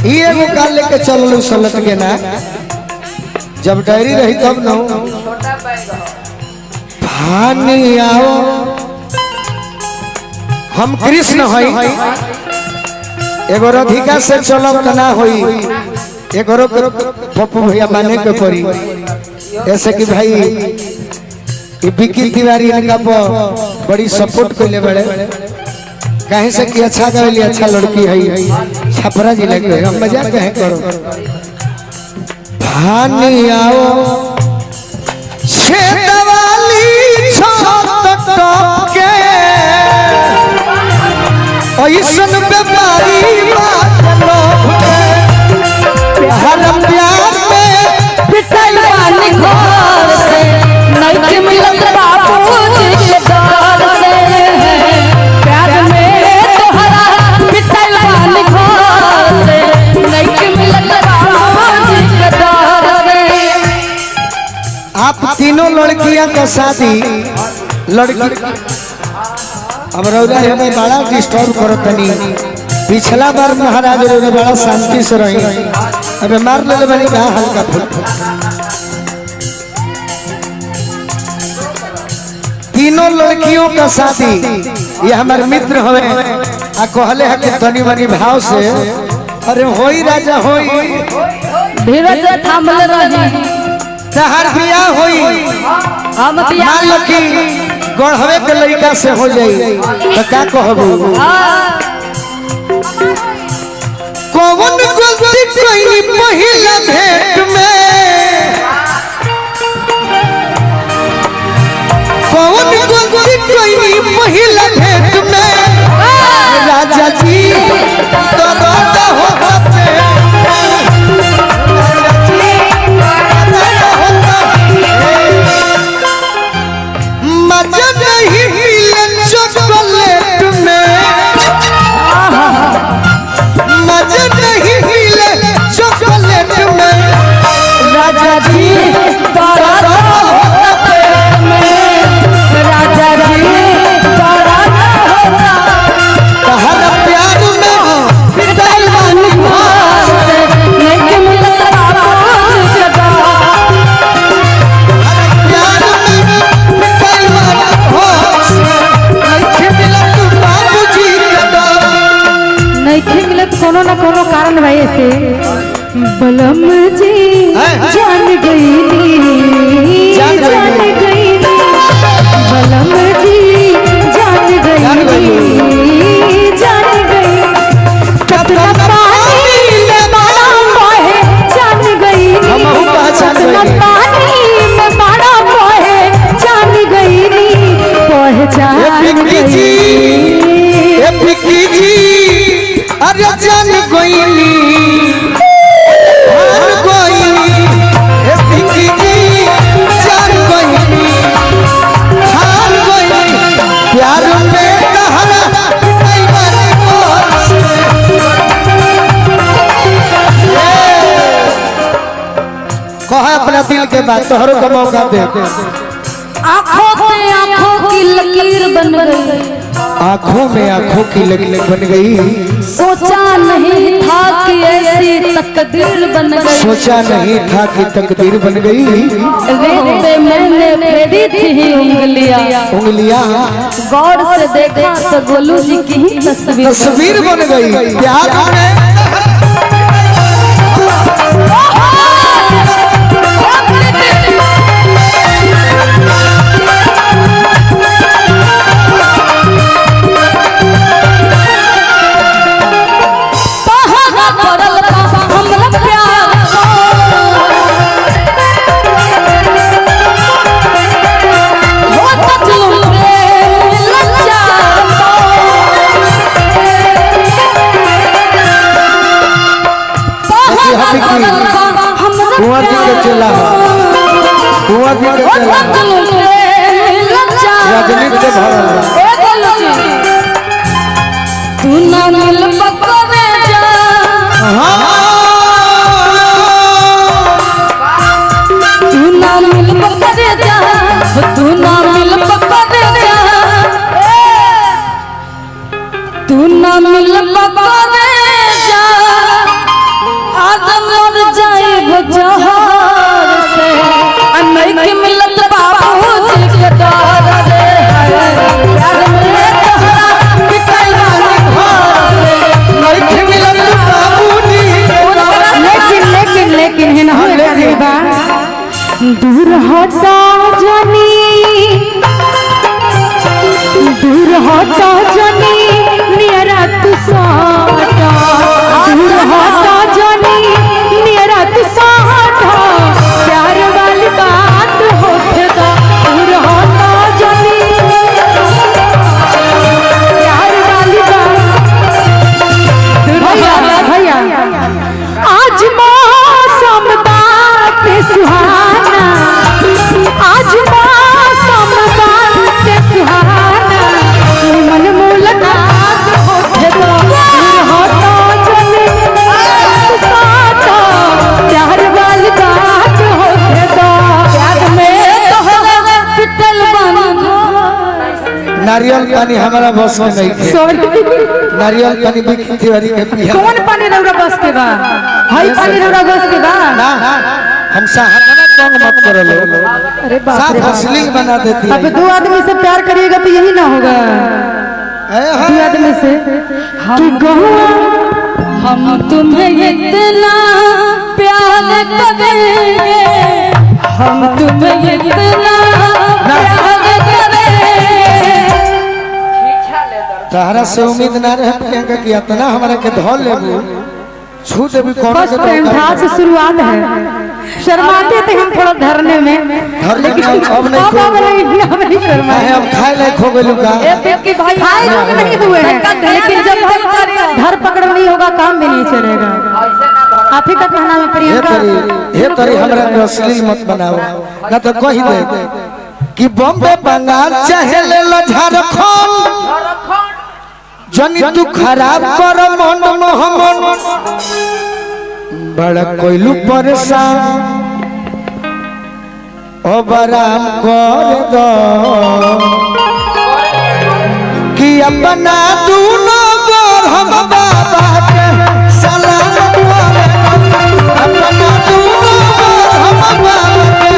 ये एगो काल लेके चललू सलट के ना जब डायरी रही तब न पानी आओ हम कृष्ण हई एगो राधिका से चलब त ना होई एगो पप्पू भैया माने के पड़ी ऐसे कि भाई विकी तिवारी इनका बड़ी सपोर्ट कैले बड़े कहीं से कि अच्छा गली अच्छा लड़की है छपरा जिले के हम मजाक कहे करो पानी आओ शेतवाली छत टप के ऐसन व्यापारी बात लोग हर प्यार में पिटल वाली घर से नहीं मिलत बाबूजी के दर से प्यार में तोहरा पिटल वाली घर से नहीं मिलत बाबूजी के दर से। आप तीनों लड़कियां का शादी लड़की अब रौदा हमें बड़ा डिस्टर्ब करो तनी पिछला बार महाराज रे बड़ा शांति से रही अबे मार ले बनी कहा हल्का फुल्का तीनों लड़कियों का शादी ये हमारे मित्र हवे आ कहले है कि तनी बनी भाव से अरे होई राजा होई धीरज थामल रही तहार बियाह होई हम मान लो कि गढ़वे के लड़का से हो जाई तो क्या कहबू कौन गलती कई पहिला भेंट में कौन गलती कई पहिला भेंट में राजा जी तो रोता होते मजा नहीं मिले चॉकलेट में मजा नहीं मिले चॉकलेट में राजा जी तारा राजा जी तारा हर प्यार में पिटल वाली नहीं मिलत बाबूजी के दर प्यार में पिटल वाली बाबूजी के दर नहीं मिलत कोनो ना कोनो कारण भाई से बलम जी जान गई बलम जी जान गई कितना पानी में बड़ा मोहे जान गई कितना पानी में बड़ा मोहे जान गई पहचान गई फिकी जी अरे जान गोइनी हार गोइनी फिकी जी जान गोइनी हार गोइनी प्यार में तहरा कई बार कहा अपना दिल के बात तोहरो का मौका दे आँखों पे आँखों की लकीर बन गई आँखों में आँखों की लकीर बन गई सोचा नहीं था कि ऐसी तकदीर बन गई सोचा नहीं था कि तकदीर बन गई रेत पे मैंने फेरी थी उंगलियां गौर से देखा तो गोलू जी की ही तस्वीर बन गई प्यार में कुआं जी के चला कुआं जी के चला राजनीति से भरल तू ना मिल पकवे जा तू ना मिल पकवे जा तू ना मिल पकवे जा तू ना मिल पकवे जा दूर हटा जनी, दूर हटा जनी नियरा तू साटा, दूर हटा जनी नियरा तू साटा, प्यार वाली बात होते दा, दूर हटा जनी प्यार वाली बात। भैया आज मौसम बात सुहाना, आज मौसम बात सुहाना, मन मुलाकात होते दो, होता जने साथ प्यार वाली बात होते दो, याद में तोहरा पिटल बन नारियल पानी हमारा बस में नहीं है। नारियल पानी बिकी तिवारी के पिया। कौन पानी रौरा बस के बा? हाई पानी रौरा बस के बा? ना हम सहारा तंग मत करो लो। अरे बाप रे साथ हंसलिंग बना देती है। अब दो आदमी से प्यार करिएगा तो यही ना होगा। दो आदमी से हम तुम्हें इतना प्यार करेंगे, हम तुम्हें इतना प्यार करेंगे। तहरा से उम्मीद ना रहे प्रियंका कि इतना हमारे के धोल लेबू छू देबी कौन बस प्रेमधा से शुरुआत है। शर्माते थे हम थोड़ा धरने में, लेकिन अब नहीं शर्माए। अब खाए लायक हो गइलू का? खाए लोग नहीं हुए हैं, लेकिन जब तक धर पकड़ नहीं होगा काम भी नहीं चलेगा। आप ही का कहना है प्रियंका? हे तरी हमरा के अश्लील मत बनाओ, ना तो कह दे कि बॉम्बे बंगाल चाहे ले लो झारखंड, जनी तू खराब कर मन मोहम्मद बड़ा कोइलू परेशान, ओ बराम कर दो कि अपना दूनो गोर हम बाबा के सलाम करे, अपना दूनो गोर हम बाबा के।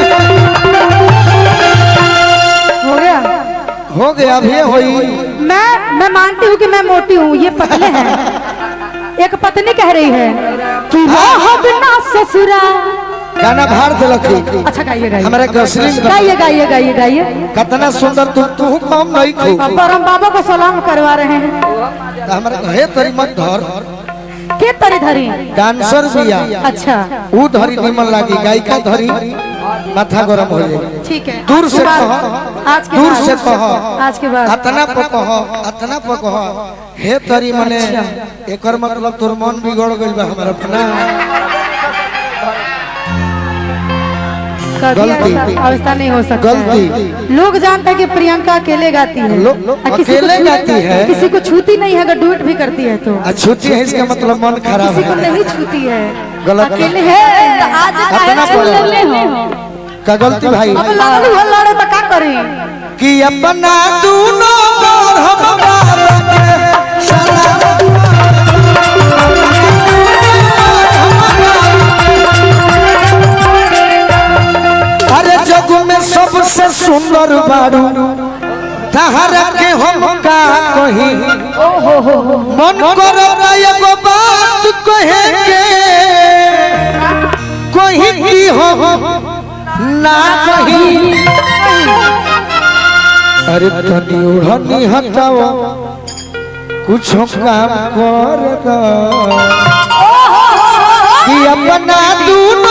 हो गया अभी होई। मैं मानती हूँ कि मैं मोटी हूँ, ये पतले हैं। एक पत्नी कह रही है कि रहब ना ससुरा। गाना भार देलखी। अच्छा गाइए गाइए, हमारे अश्लील गाइए गाइए गाइए गाइए। कितना सुंदर तू कम नहीं थी। परम बाबा को सलाम करवा रहे हैं। हमारे हे तरी मत धर के तरी धरी डांसर बिया। अच्छा वो धरी निमन लागी, गायिका धरी माथा गरम हो जाए। ठीक है, दूर से कहो, आज के दूर से कहो, आज के बाद अतना पर कहो, अतना पर कहो हे तरी मने एकर मतलब तोर मन बिगड़ गइल बा हमारा अपना। गलती अवस्था नहीं हो सकता। गलती लोग जानते हैं कि प्रियंका अकेले गाती है, अकेले गाती है, किसी को छूती नहीं है। अगर डुएट भी करती है तो छूती है, इसका मतलब मन खराब किसी को है। नहीं छूती है, गलत अकेले है। तो आज अपना का गलती भाई लड़े तो क्या करें कि अपना दूनो गोर हम बाबा के सलाम। अरे जग में सबसे सुंदर बारू तहरा के हम का कही, मन करता एगो बात कहे के, कही की हो ना कही। अरे तनी उड़नी हटाओ कुछ काम कर दो कि अपना दूर